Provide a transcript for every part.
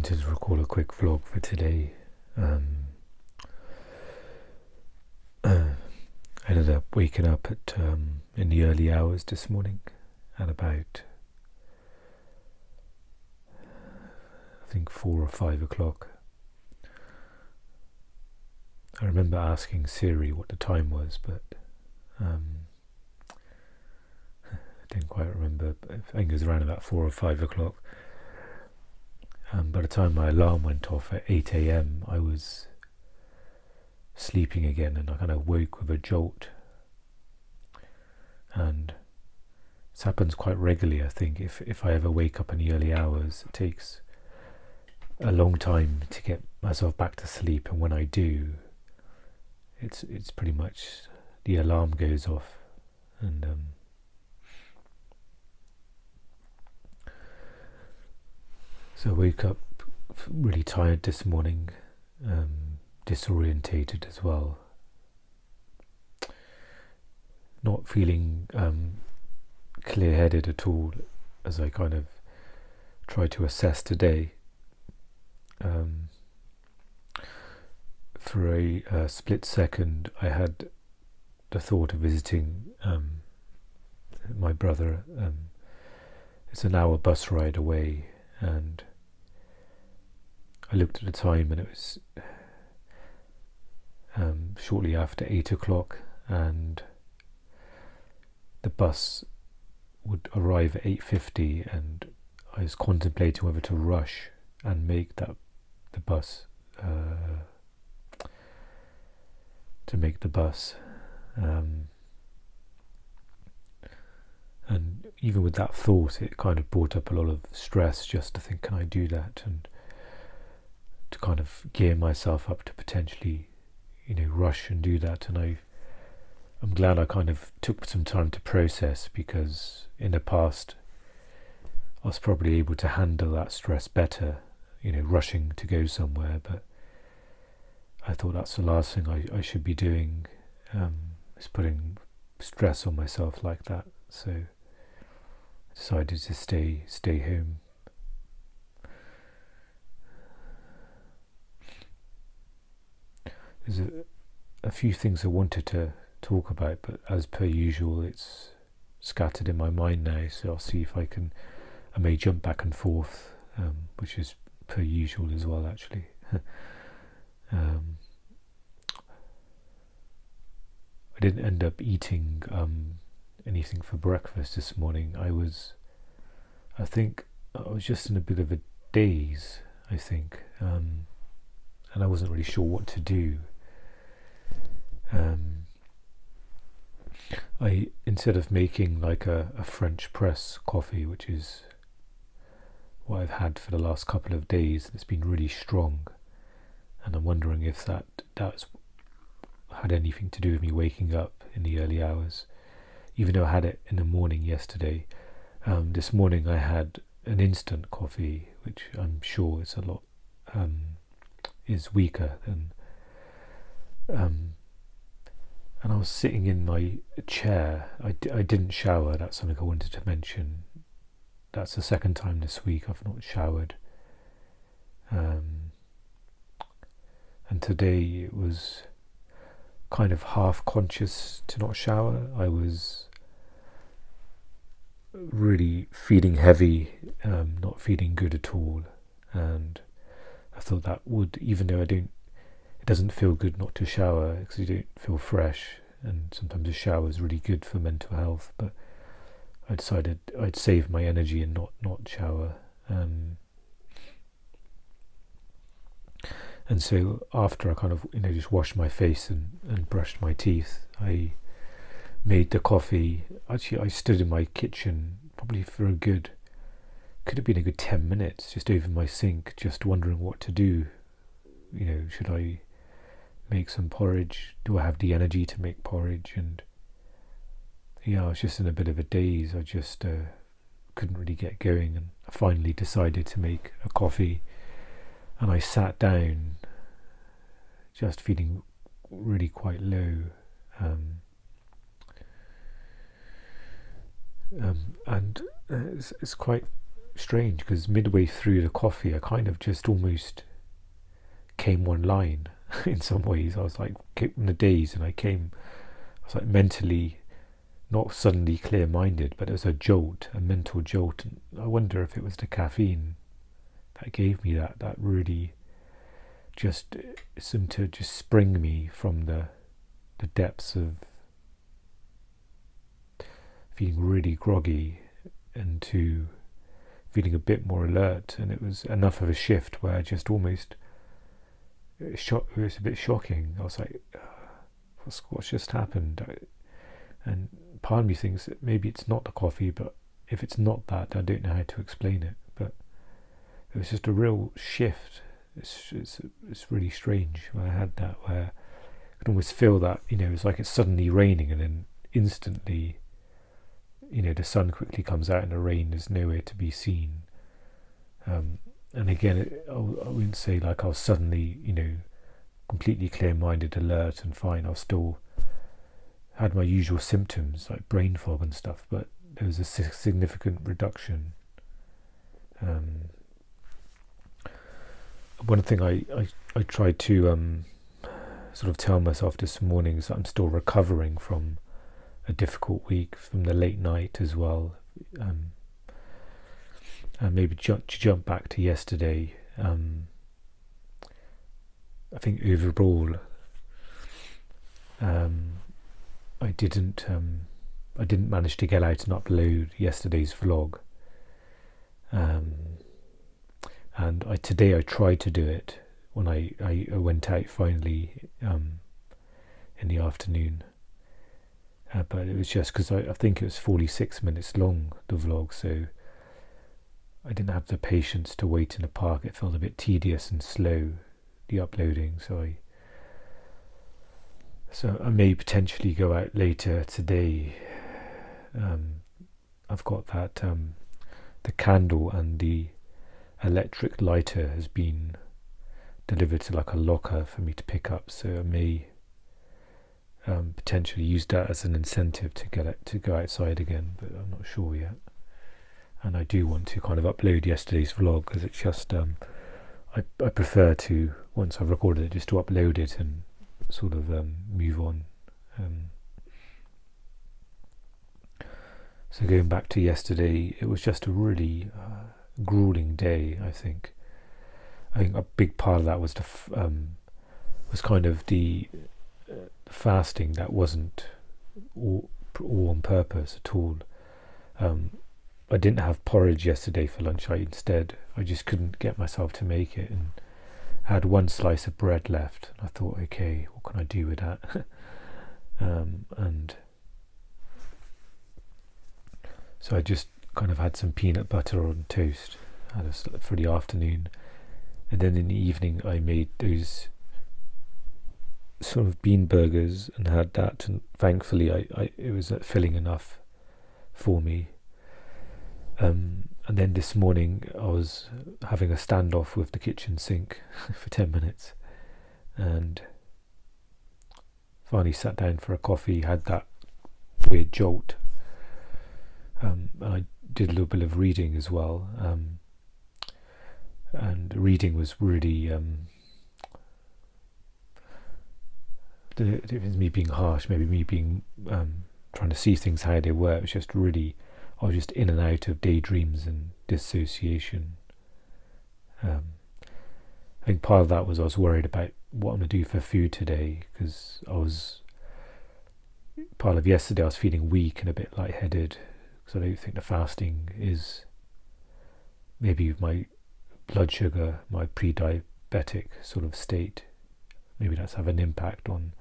wanted to record a quick vlog for today. I ended up waking up at in the early hours this morning at about I think 4 or 5 o'clock. I remember asking Siri what the time was, but I didn't quite remember. But I think it was around about 4 or 5 o'clock. By the time my alarm went off at 8 a.m, I was sleeping again, and I kind of woke with a jolt. And this happens quite regularly, I think. If I ever wake up in the early hours, it takes a long time to get myself back to sleep, and when I do, it's pretty much the alarm goes off. And so I woke up really tired this morning, disorientated as well, not feeling clear-headed at all as I kind of try to assess today. For a split second I had the thought of visiting my brother. It's an hour bus ride away, and I looked at the time and it was shortly after 8 o'clock, and the bus would arrive at 8:50, and I was contemplating whether to rush and make the bus and even with that thought, it kind of brought up a lot of stress just to think, can I do that, and to kind of gear myself up to potentially rush and do that. And I'm glad I kind of took some time to process, because in the past I was probably able to handle that stress better, rushing to go somewhere. But I thought that's the last thing I should be doing, is putting stress on myself like that. So I decided to stay home. There's a few things I wanted to talk about, but as per usual it's scattered in my mind now, so I'll see if I may jump back and forth, which is per usual as well, actually. I didn't end up eating anything for breakfast this morning. I think I was just in a bit of a daze, I think, and I wasn't really sure what to do. Instead of making like a French press coffee, which is what I've had for the last couple of days, it's been really strong, and I'm wondering if that's had anything to do with me waking up in the early hours, even though I had it in the morning yesterday. This morning I had an instant coffee, which I'm sure is a lot is weaker than and I was sitting in my chair. I didn't shower. That's something I wanted to mention. That's the second time this week I've not showered, and today it was kind of half conscious to not shower. I was really feeling heavy, not feeling good at all, and I thought that would, even though it doesn't feel good not to shower because you don't feel fresh, and sometimes a shower is really good for mental health, but I decided I'd save my energy and not shower. And so after I kind of just washed my face and brushed my teeth, I made the coffee. Actually, I stood in my kitchen probably for could have been a good 10 minutes, just over my sink, just wondering what to do. Should I make some porridge? Do I have the energy to make porridge? And I was just in a bit of a daze. I just couldn't really get going, and I finally decided to make a coffee, and I sat down just feeling really quite low, and it's quite strange because midway through the coffee I kind of just almost came online in some ways. I was like in the days, and I was like mentally not suddenly clear-minded, but it was a mental jolt. And I wonder if it was the caffeine that gave me that really just seemed to just spring me from the depths of feeling really groggy into feeling a bit more alert. And it was enough of a shift where I just almost it was a bit shocking. I was like, what's just happened? And part of me thinks that maybe it's not the coffee, but if it's not that, I don't know how to explain it. But it was just a real shift. It's really strange when I had that, where I could almost feel that, it's like it's suddenly raining, and then instantly, the sun quickly comes out and the rain is nowhere to be seen. And again, I wouldn't say like I was suddenly, completely clear-minded, alert and fine. I was still had my usual symptoms like brain fog and stuff, but there was a significant reduction. One thing I tried to sort of tell myself this morning is that I'm still recovering from a difficult week, from the late night as well. And maybe to jump back to yesterday, I think overall I didn't manage to get out and upload yesterday's vlog, and today I tried to do it when I went out finally in the afternoon, but it was just because I think it was 46 minutes long, the vlog, so I didn't have the patience to wait in the park. It felt a bit tedious and slow, the uploading, so I may potentially go out later today. I've got that the candle and the electric lighter has been delivered to like a locker for me to pick up, so I may potentially use that as an incentive to go outside again, but I'm not sure yet. And I do want to kind of upload yesterday's vlog, because it's just I prefer to, once I've recorded it, just to upload it and sort of move on. So going back to yesterday, it was just a really grueling day. I think a big part of that was was kind of the fasting that wasn't all on purpose at all. I didn't have porridge yesterday for lunch. I just couldn't get myself to make it, and had one slice of bread left. And I thought, okay, what can I do with that? And so I just kind of had some peanut butter on toast for the afternoon, and then in the evening I made those sort of bean burgers and had that, and thankfully it was filling enough for me. And then this morning I was having a standoff with the kitchen sink for 10 minutes, and finally sat down for a coffee, had that weird jolt, and I did a little bit of reading as well, and reading was really if it's me being harsh, maybe me being trying to see things how they were. It was just really, I was just in and out of daydreams and dissociation. I think part of that was I was worried about what I'm going to do for food today, because part of yesterday I was feeling weak and a bit lightheaded, because I don't think the fasting is, maybe my blood sugar, my pre-diabetic sort of state, maybe that's have an impact on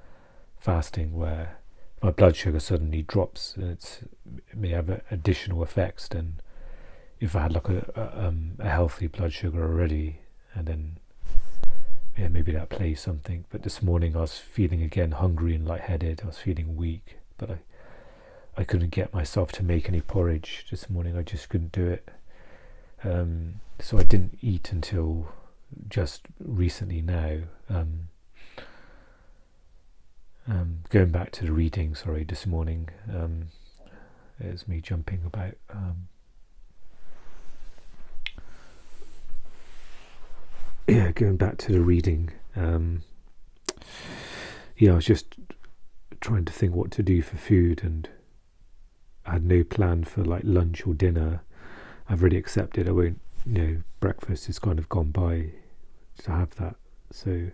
fasting, where my blood sugar suddenly drops, and it may have additional effects than if I had like a healthy blood sugar already, and then maybe that plays something. But this morning I was feeling again hungry and lightheaded. I was feeling weak, but I couldn't get myself to make any porridge this morning. I just couldn't do it. So I didn't eat until just recently now. Going back to the reading, this morning, it was me jumping about. going back to the reading. I was just trying to think what to do for food, and I had no plan for like lunch or dinner. I've already accepted I won't, breakfast is kind of gone by to have that. So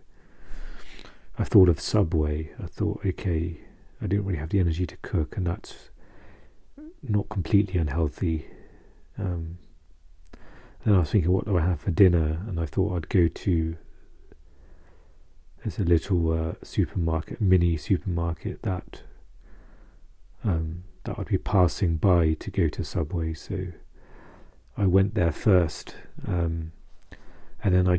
I thought of Subway. I thought, okay, I don't really have the energy to cook, and that's not completely unhealthy. Then I was thinking, what do I have for dinner? And I thought I'd go to, there's a little mini supermarket that I'd be passing by to go to Subway. So I went there first, and then I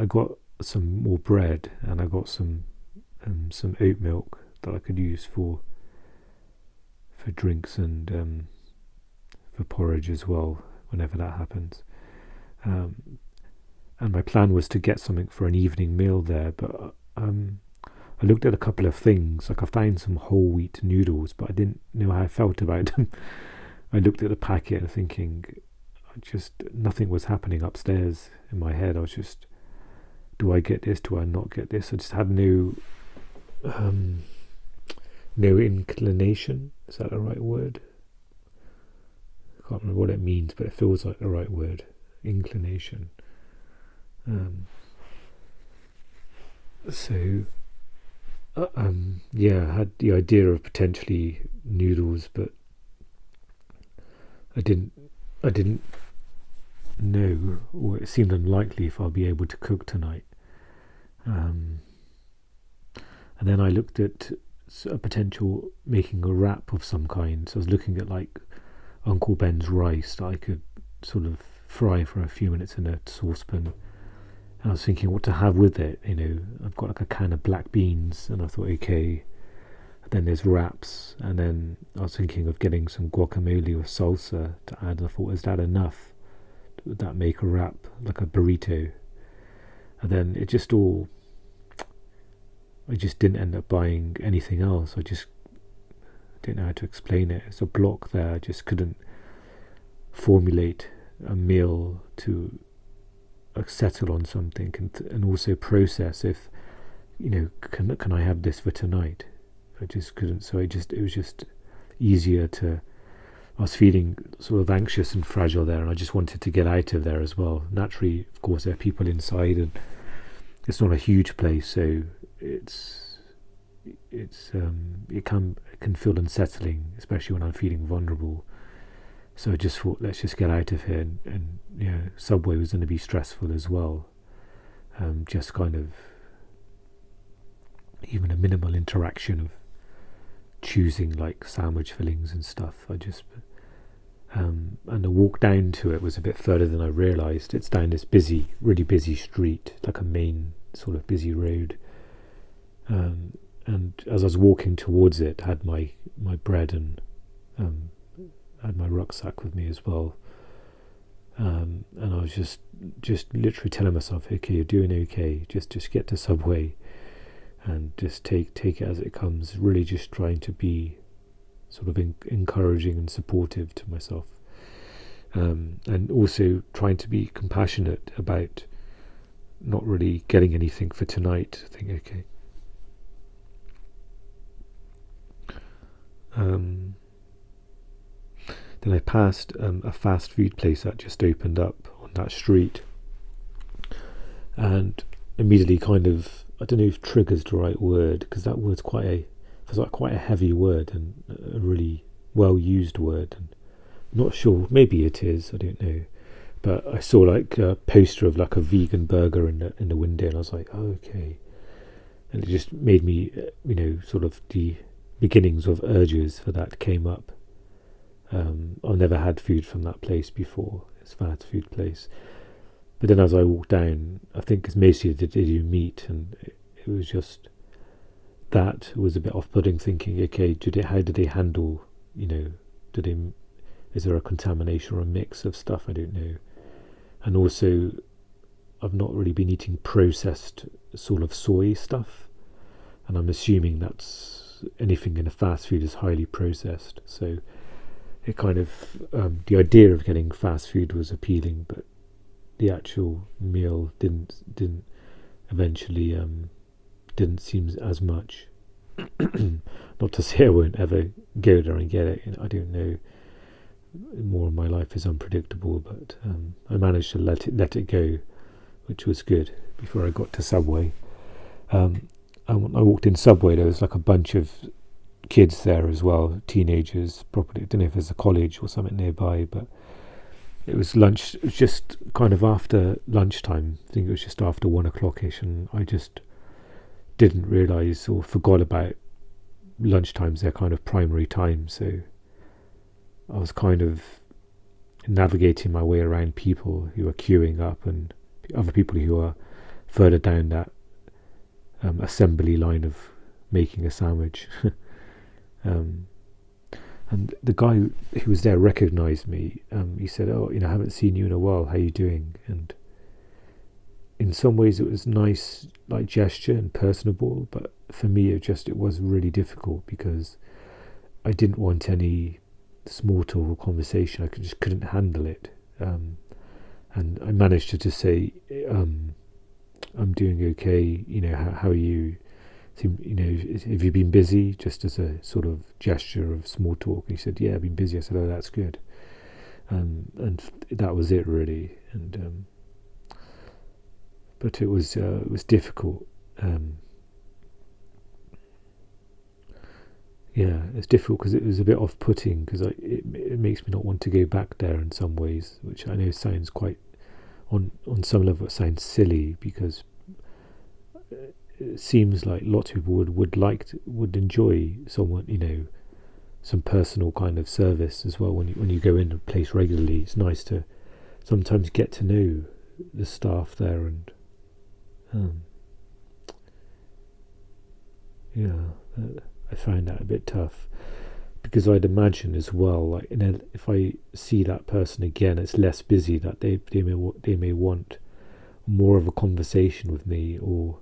got some more bread, and I got some oat milk that I could use for drinks and for porridge as well, whenever that happens. And my plan was to get something for an evening meal there, but I looked at a couple of things. Like I found some whole wheat noodles, but I didn't know how I felt about them. I looked at the packet and thinking, nothing was happening upstairs in my head. I was just, do I get this? Do I not get this? I just had no inclination. Is that the right word? I can't remember what it means, but it feels like the right word. Inclination. I had the idea of potentially noodles, but I didn't know, or it seemed unlikely if I'll be able to cook tonight. And then I looked at a potential making a wrap of some kind. So I was looking at like Uncle Ben's rice that I could sort of fry for a few minutes in a saucepan. And I was thinking what to have with it. I've got like a can of black beans, and I thought, okay. Then there's wraps, and then I was thinking of getting some guacamole or salsa to add. I thought, is that enough? Would that make a wrap, like a burrito? And then I just didn't end up buying anything else. I just didn't know how to explain it. It's a block there. I just couldn't formulate a meal to settle on something and also process if, can I have this for tonight? I just couldn't. So it was just easier to, I was feeling sort of anxious and fragile there, and I just wanted to get out of there as well. Naturally, of course, there are people inside, and it's not a huge place, so it can feel unsettling, especially when I'm feeling vulnerable. So I just thought, let's just get out of here, and Subway was going to be stressful as well. Just kind of even a minimal interaction of choosing like sandwich fillings and stuff. And the walk down to it was a bit further than I realised. It's down this really busy street, like a main sort of busy road. And as I was walking towards it, I had my bread and I had my rucksack with me as well. And I was just literally telling myself, okay, you're doing okay. Just get to Subway and just take it as it comes. Really just trying to be sort of encouraging and supportive to myself. And also trying to be compassionate about not really getting anything for tonight. I think, okay. Then I passed a fast food place that just opened up on that street, and immediately kind of, I don't know if trigger's the right word, because that word's quite a heavy word and a really well used word, and I'm not sure, maybe it is, I don't know, but I saw like a poster of like a vegan burger in the window, and I was like, oh, okay. And it just made me, sort of the beginnings of urges for that came up. I've never had food from that place before. It's a fast food place. But then as I walked down, I think it's mostly they do meat, and it was just, that was a bit off-putting, thinking, okay, how do they handle, is there a contamination or a mix of stuff? I don't know. And also, I've not really been eating processed sort of soy stuff, and I'm assuming that's anything in a fast food is highly processed. So it kind of, the idea of getting fast food was appealing, but the actual meal didn't eventually didn't seem as much. Not to say I won't ever go there and get it. I don't know. More of my life is unpredictable, but I managed to let it go, which was good. Before I got to Subway, I walked in Subway. There was like a bunch of kids there as well, teenagers. Probably, I don't know if there's a college or something nearby, but it was lunch. It was just kind of after lunchtime. I think it was just after 1 o'clock-ish, and I just didn't realise or forgot about lunchtimes. Their kind of primary time, so I was kind of navigating my way around people who are queuing up and other people who are further down that assembly line of making a sandwich. And the guy who was there recognised me. He said, "Oh, I haven't seen you in a while. How you doing?" And in some ways, it was nice, like gesture and personable. But for me, it was really difficult because I didn't want any small talk or conversation. I just couldn't handle it. And I managed to just say, "I'm doing okay. How are you? Have you been busy?" Just as a sort of gesture of small talk. And he said, "Yeah, I've been busy." I said, "Oh, that's good." And that was it really. And but it was difficult. Yeah, it's difficult because it was a bit off-putting because it makes me not want to go back there in some ways, which I know sounds quite, on some level it sounds silly, because it seems like lots of people would enjoy someone, some personal kind of service as well. When you go in a place regularly, it's nice to sometimes get to know the staff there, and I find that a bit tough, because I'd imagine as well, like if I see that person again, it's less busy, that they may want more of a conversation with me, or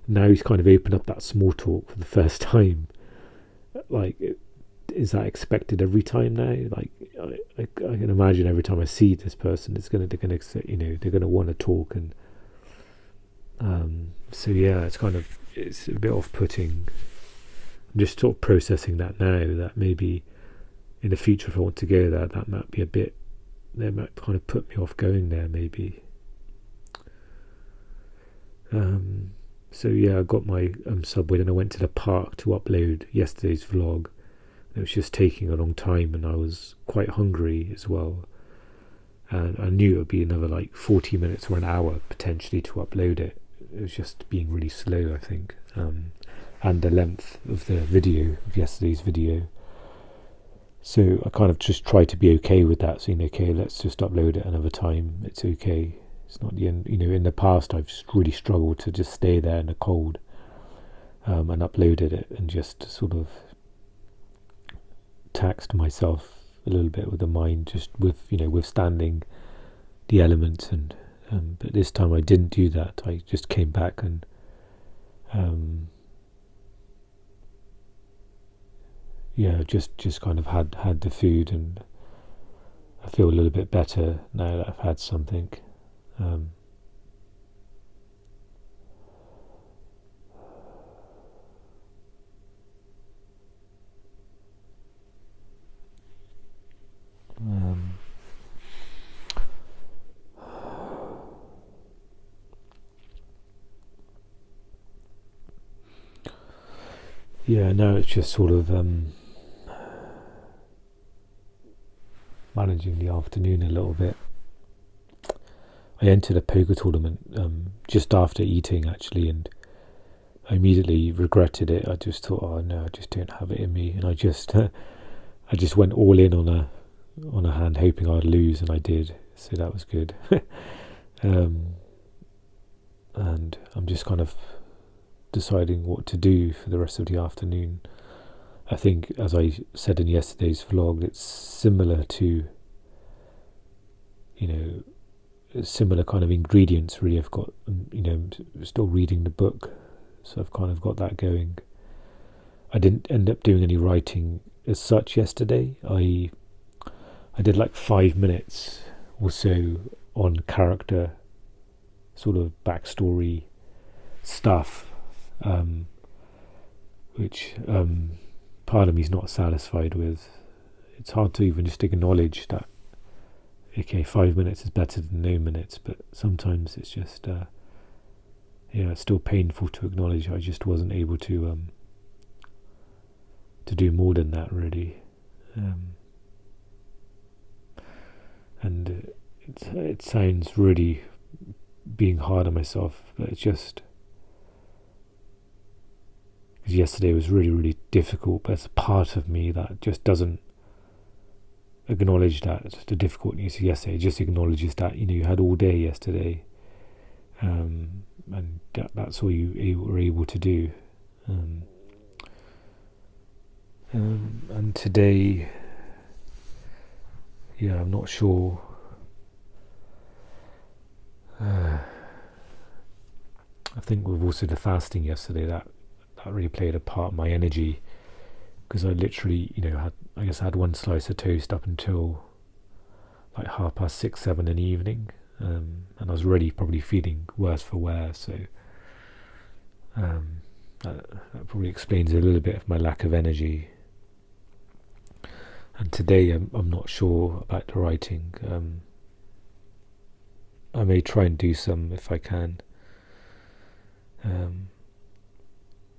now he's kind of opened up that small talk for the first time. Like, is that expected every time now? Like, I can imagine every time I see this person, they're gonna want to talk, and so yeah, it's a bit off-putting. I'm just sort of processing that now, that maybe in the future, if I want to go there, that might be that might kind of put me off going there, maybe. So yeah, I got my Subway, and I went to the park to upload yesterday's vlog. It was just taking a long time, and I was quite hungry as well. And I knew it would be another like 40 minutes or an hour potentially to upload it. It was just being really slow, I think. And the length of the video, of yesterday's video. So I kind of just tried to be okay with that, saying, okay, let's just upload it another time. It's okay. It's not the end. In the past, I've just really struggled to just stay there in the cold and uploaded it, and just sort of taxed myself a little bit with the mind, just with withstanding the elements. And but this time I didn't do that. I just came back and just kind of had the food, and I feel a little bit better now that I've had something. Yeah, now it's just sort of managing the afternoon a little bit. I entered a poker tournament just after eating, actually, and I immediately regretted it. I just thought, oh no, I just don't have it in me, and I just went all in on a hand, hoping I'd lose, and I did. So that was good. And I'm just kind of deciding what to do for the rest of the afternoon. I think, as I said in yesterday's vlog, it's similar to, similar kind of ingredients, really. I've got, still reading the book, so I've kind of got that going. I didn't end up doing any writing as such yesterday. I did like 5 minutes or so on character sort of backstory stuff, which part of me is not satisfied with. It's hard to even just acknowledge that, okay, 5 minutes is better than no minutes, but sometimes it's just, it's still painful to acknowledge I just wasn't able to do more than that, really. And it sounds really being hard on myself, but it's just because yesterday was really, really difficult, but it's a part of me that just doesn't acknowledge that the difficulties yesterday. It just acknowledges that you had all day yesterday, and that's all you were able to do. And today, I'm not sure. I think with also the fasting yesterday, that really played a part in my energy, because I literally, I had one slice of toast up until like 6:30, 7 in the evening, and I was already probably feeling worse for wear. So that probably explains a little bit of my lack of energy. And today, I'm not sure about the writing. I may try and do some if I can.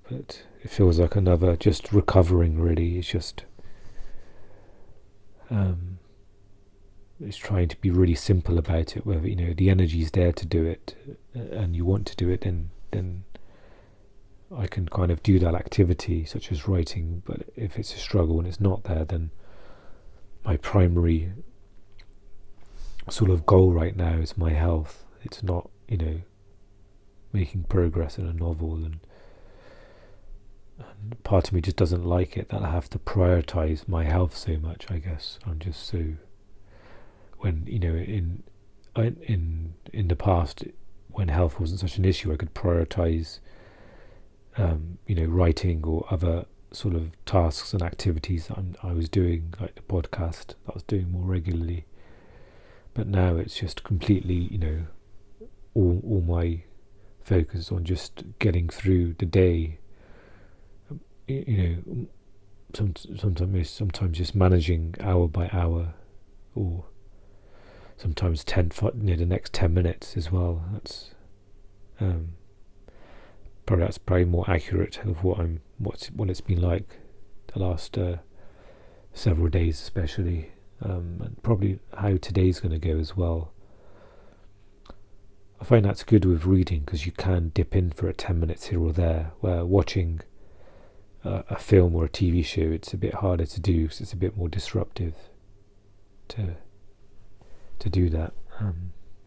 But it feels like another just recovering, really. It's just it's trying to be really simple about it, whether the energy is there to do it and you want to do it, then I can kind of do that activity such as writing. But if it's a struggle and it's not there, then my primary sort of goal right now is my health. It's not making progress in a novel, and part of me just doesn't like it that I have to prioritize my health so much. I guess I'm just so, when in the past, when health wasn't such an issue, I could prioritize writing or other sort of tasks and activities that I was doing, like the podcast that I was doing more regularly. But now it's just completely all my focus on just getting through the day. Sometimes just managing hour by hour, or sometimes the next 10 minutes as well. That's probably more accurate of what it's been like the last several days, especially, and probably how today's going to go as well. I find that's good with reading, because you can dip in for 10 minutes here or there, where watching a film or a TV show, it's a bit harder to do, because it's a bit more disruptive to do that.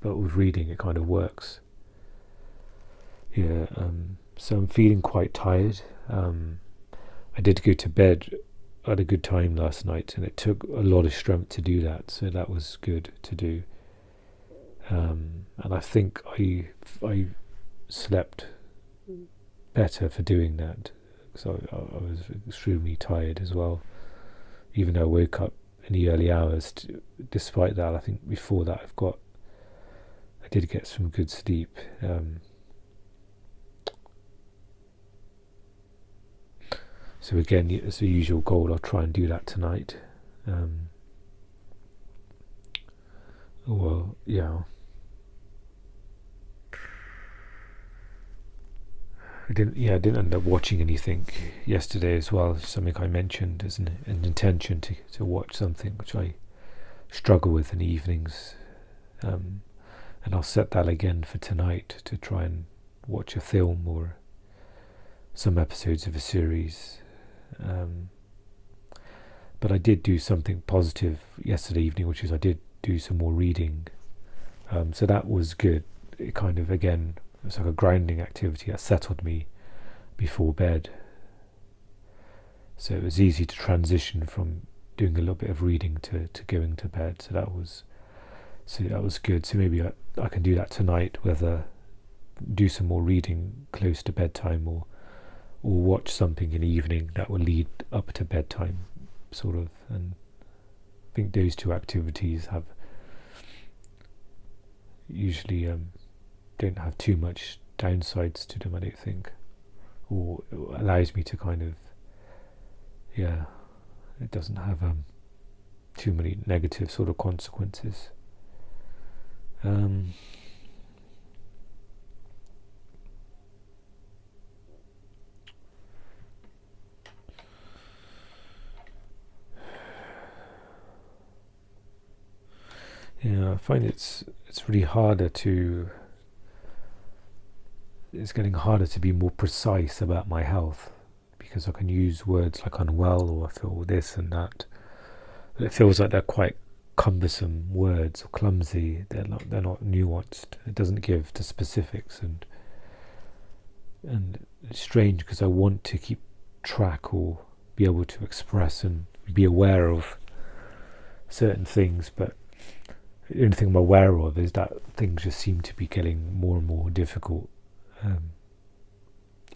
But with reading, it kind of works. So I'm feeling quite tired. I did go to bed at a good time last night, and it took a lot of strength to do that, so that was good to do. And I think I slept better for doing that, because I was extremely tired as well, even though I woke up in the early hours. Despite that, I think before that I did get some good sleep. So again, as the usual goal, I'll try and do that tonight. I didn't end up watching anything yesterday as well. Something I mentioned as an intention to watch something, which I struggle with in the evenings. And I'll set that again for tonight, to try and watch a film or some episodes of a series. But I did do something positive yesterday evening, which is I did do some more reading. So that was good. It kind of, again, it was like a grounding activity that settled me before bed. So it was easy to transition from doing a little bit of reading to going to bed. So that was good. So maybe I can do that tonight, whether do some more reading close to bedtime, or watch something in the evening that will lead up to bedtime, sort of. And I think those two activities have usually don't have too much downsides to them, I don't think, or it allows me to kind of, it doesn't have too many negative sort of consequences. I find it's really it's getting harder to be more precise about my health, because I can use words like unwell or I feel this and that. But it feels like they're quite cumbersome words or clumsy. They're not nuanced. It doesn't give the specifics, and it's strange because I want to keep track or be able to express and be aware of certain things, but the only thing I'm aware of is that things just seem to be getting more and more difficult.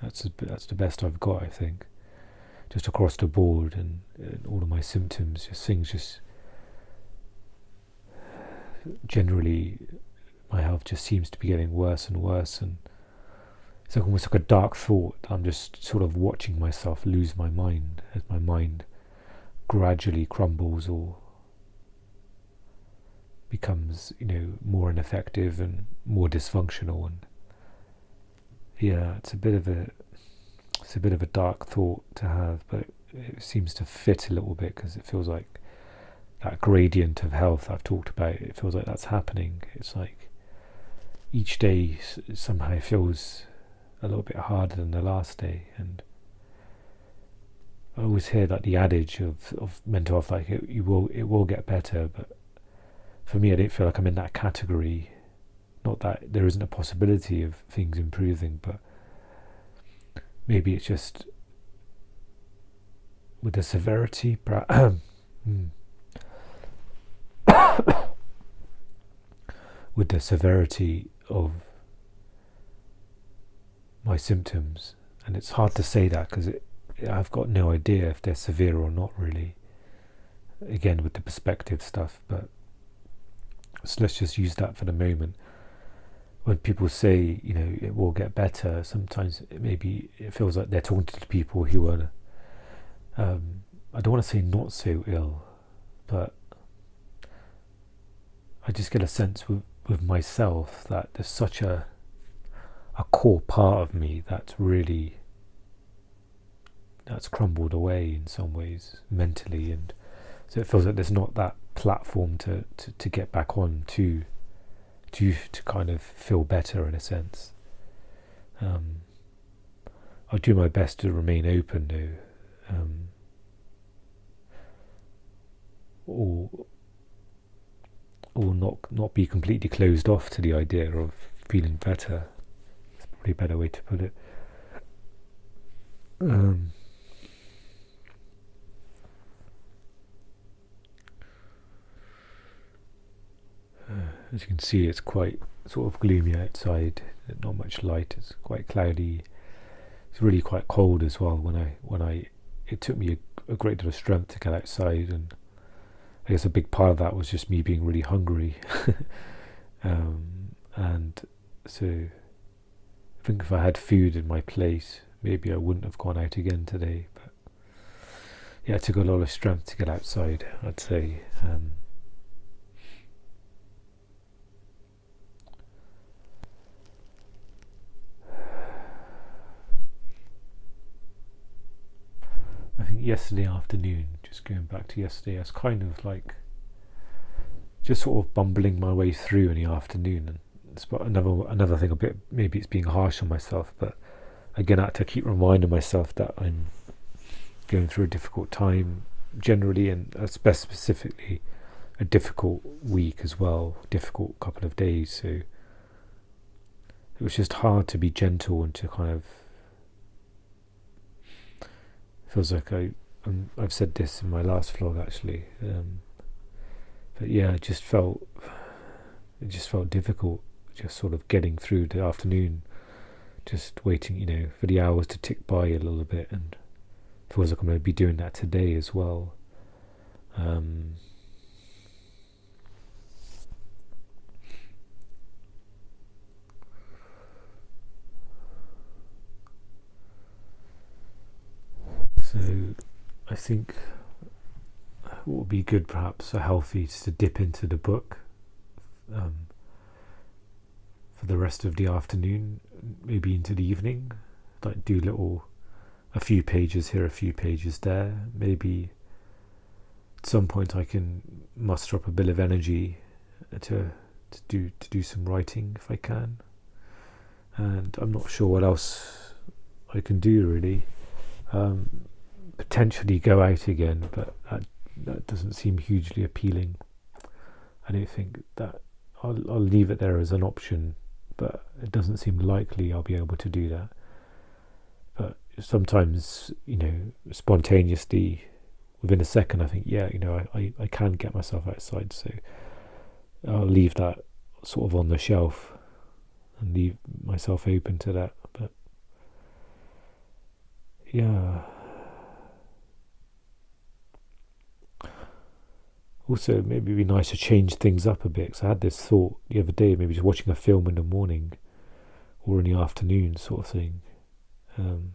That's the best I've got, I think, just across the board, and all of my symptoms, things just generally, my health just seems to be getting worse and worse, and it's like almost like a dark thought. I'm just sort of watching myself lose my mind as my mind gradually crumbles or becomes, more ineffective and more dysfunctional. And it's a bit of a dark thought to have, but it seems to fit a little bit, because it feels like that gradient of health I've talked about, it feels like that's happening. It's like each day somehow feels a little bit harder than the last day. And I always hear that the adage of mental health, like it will get better, but for me, I don't feel like I'm in that category. Not that there isn't a possibility of things improving, but maybe it's just with the severity, with the severity of my symptoms, and it's hard to say that because I've got no idea if they're severe or not, really. Again, with the perspective stuff, but so let's just use that for the moment. When people say, it will get better, sometimes maybe it feels like they're talking to people who are, I don't want to say not so ill, but I just get a sense with myself that there's such a core part of me that's crumbled away in some ways mentally, and so it feels like there's not that platform to get back on to kind of feel better in a sense. I'll do my best to remain open though, or not be completely closed off to the idea of feeling better. It's probably a better way to put it. As you can see, it's quite sort of gloomy outside, not much light, it's quite cloudy. It's really quite cold as well. It took me a great deal of strength to get outside, and I guess a big part of that was just me being really hungry. And so I think if I had food in my plate, maybe I wouldn't have gone out again today. But it took a lot of strength to get outside, I'd say. I think yesterday afternoon, just going back to yesterday, I was kind of like just sort of bumbling my way through in the afternoon, and it's another thing, a bit, maybe it's being harsh on myself, but again, I had to keep reminding myself that I'm going through a difficult time generally, and specifically a difficult week as well, difficult couple of days. So it was just hard to be gentle and to kind of, feels like I've said this in my last vlog actually, but it just felt difficult, just sort of getting through the afternoon, just waiting, for the hours to tick by a little bit, and it feels like I'm going to be doing that today as well. I think what would be good, perhaps, or healthy, is to dip into the book for the rest of the afternoon, maybe into the evening. Like do a few pages here, a few pages there. Maybe at some point I can muster up a bit of energy to do some writing if I can. And I'm not sure what else I can do really. Potentially go out again, but that doesn't seem hugely appealing. I don't think that I'll leave it there as an option, but it doesn't seem likely I'll be able to do that. But sometimes, spontaneously, within a second, I think, I can get myself outside, so I'll leave that sort of on the shelf and leave myself open to that. But yeah. Also, maybe it'd be nice to change things up a bit, because I had this thought the other day, maybe just watching a film in the morning or in the afternoon sort of thing. And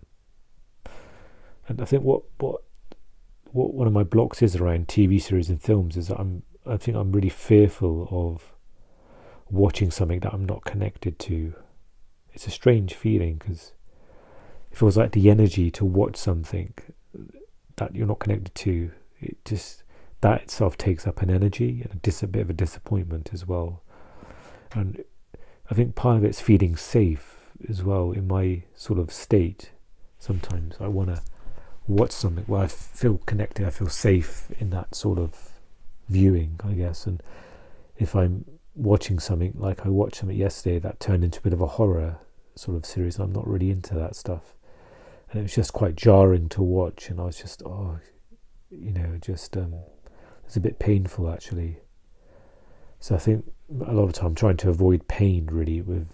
I think what one of my blocks is around TV series and films is that I think I'm really fearful of watching something that I'm not connected to. It's a strange feeling, because it feels like the energy to watch something that you're not connected to, that itself takes up an energy and a bit of a disappointment as well. And I think part of it's feeling safe as well in my sort of state. Sometimes I want to watch something where I feel connected, I feel safe in that sort of viewing, I guess. And if I'm watching something, like I watched something yesterday that turned into a bit of a horror sort of series, I'm not really into that stuff. And it was just quite jarring to watch, and I was just, it's a bit painful actually. So I think a lot of the time I'm trying to avoid pain really, with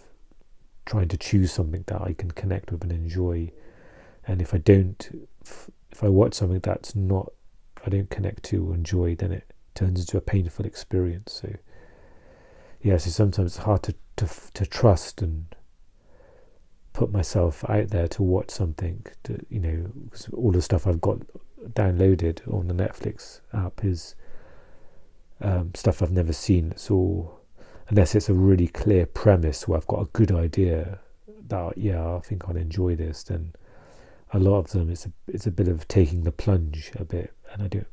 trying to choose something that I can connect with and enjoy. And if I watch something I don't connect to or enjoy, then it turns into a painful experience. So so sometimes it's hard to trust and put myself out there to watch something, because all the stuff I've got downloaded on the Netflix app is stuff I've never seen. It's all, unless it's a really clear premise where I've got a good idea that I think I'll enjoy this, then a lot of them it's a bit of taking the plunge a bit, and I don't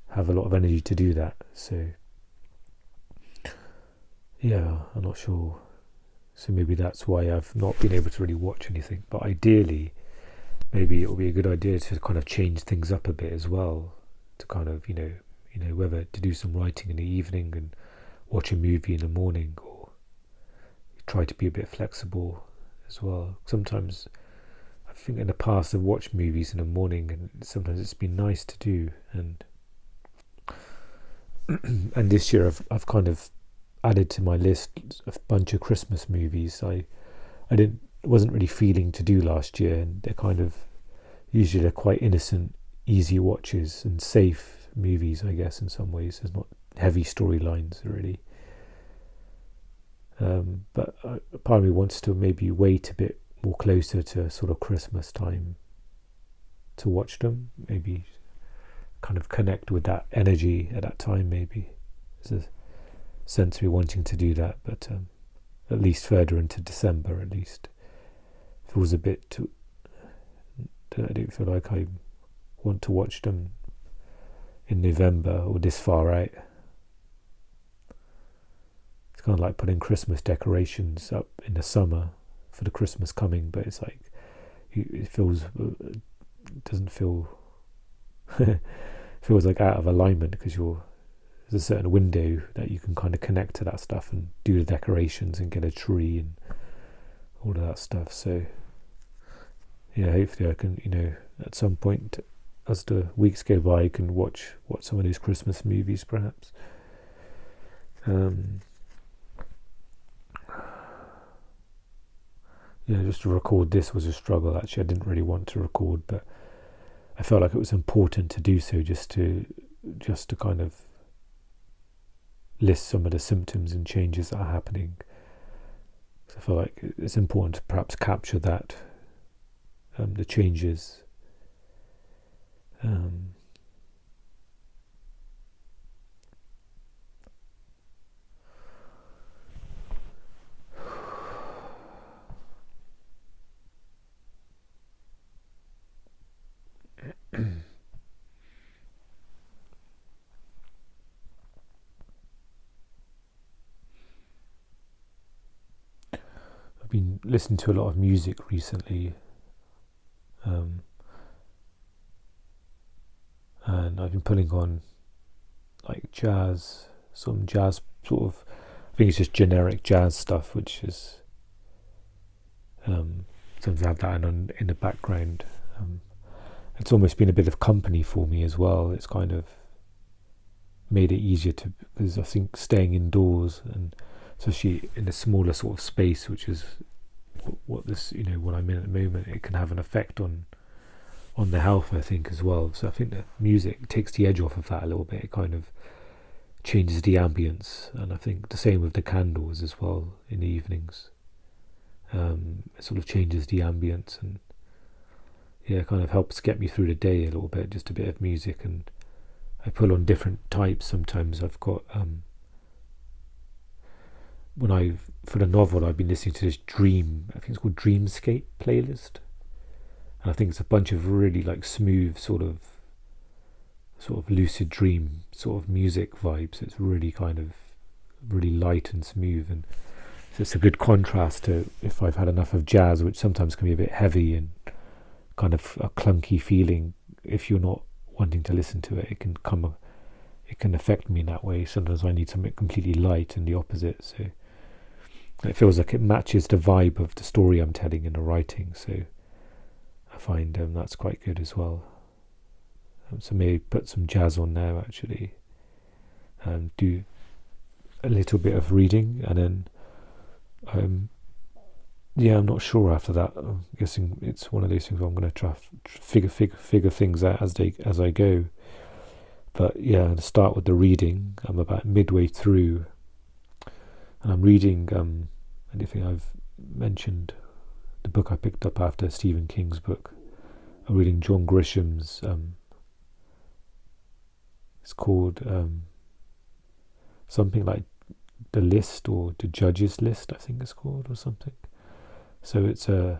have a lot of energy to do that. So I'm not sure. So maybe that's why I've not been able to really watch anything. But ideally, maybe it will be a good idea to kind of change things up a bit as well, to kind of whether to do some writing in the evening and watch a movie in the morning, or try to be a bit flexible as well. Sometimes I think in the past I've watched movies in the morning, and sometimes it's been nice to do. And and this year I've kind of added to my list a bunch of Christmas movies I wasn't really feeling to do last year, and they're quite innocent, easy watches and safe movies, I guess, in some ways. There's not heavy storylines really, but part of me wants to maybe wait a bit more closer to sort of Christmas time to watch them, maybe kind of connect with that energy at that time. Maybe there's a sense of me wanting to do that, but at least further into December, at least feels a bit too. I don't feel like I want to watch them in November or this far out. It's kind of like putting Christmas decorations up in the summer for the Christmas coming, but it's like it doesn't feel feels like out of alignment, because there's a certain window that you can kind of connect to that stuff and do the decorations and get a tree and all of that stuff. So hopefully I can, at some point as the weeks go by, I can watch some of these Christmas movies perhaps. Just to record this was a struggle actually. I didn't really want to record, but I felt like it was important to do so, just to kind of list some of the symptoms and changes that are happening. So I feel like it's important to perhaps capture that, the changes. been listening to a lot of music recently, and I've been putting on like jazz, some jazz sort of, I think it's just generic jazz stuff, which is sometimes I have that in the background. It's almost been a bit of company for me as well. It's kind of made it easier because I think staying indoors, and especially in a smaller sort of space, which is what I'm in at the moment, it can have an effect on the health, I think, as well. So I think that music takes the edge off of that a little bit. It kind of changes the ambience, and I think the same with the candles as well in the evenings. It sort of changes the ambience, and it kind of helps get me through the day a little bit, just a bit of music. And I pull on different types. Sometimes I've got for the novel, I've been listening to this I think it's called Dreamscape playlist, and I think it's a bunch of really like smooth sort of lucid dream sort of music vibes. It's really kind of really light and smooth, and so it's a good contrast to if I've had enough of jazz, which sometimes can be a bit heavy and kind of a clunky feeling. If you're not wanting to listen to it, it can affect me in that way. Sometimes I need something completely light and the opposite, so it feels like it matches the vibe of the story I'm telling in the writing. So I find that's quite good as well. So maybe put some jazz on there actually, and do a little bit of reading, and then I'm not sure after that. I'm guessing it's one of those things where I'm going to try figure things out as I go. But to start with the reading, I'm about midway through, and I'm reading anything I've mentioned, the book I picked up after Stephen King's book. I'm reading John Grisham's, it's called something like The List, or The Judge's List, I think it's called, or something. So it's a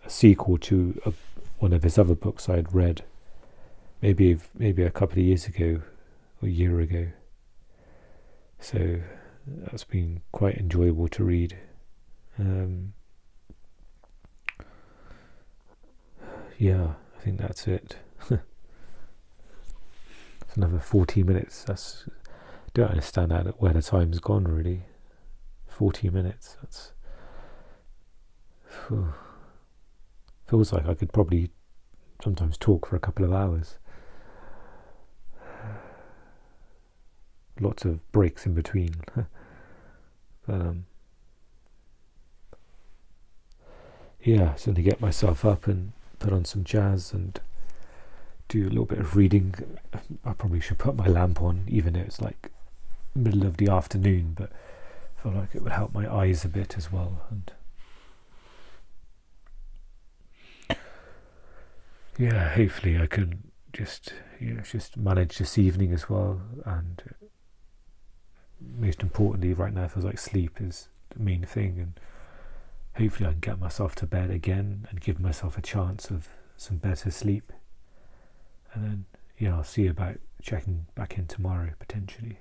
sequel to one of his other books I'd read maybe a couple of years ago, or a year ago. So that's been quite enjoyable to read. I think that's it. It's another 40 minutes. I don't understand where the time's gone, really. 40 minutes. That's feels like I could probably sometimes talk for a couple of hours. Lots of breaks in between. But certainly get myself up and put on some jazz and do a little bit of reading. I probably should put my lamp on, even though it's like middle of the afternoon, but I feel like it would help my eyes a bit as well. And hopefully I can just manage this evening as well. And most importantly, right now, it feels like sleep is the main thing, and hopefully I can get myself to bed again and give myself a chance of some better sleep. And then I'll see about checking back in tomorrow potentially.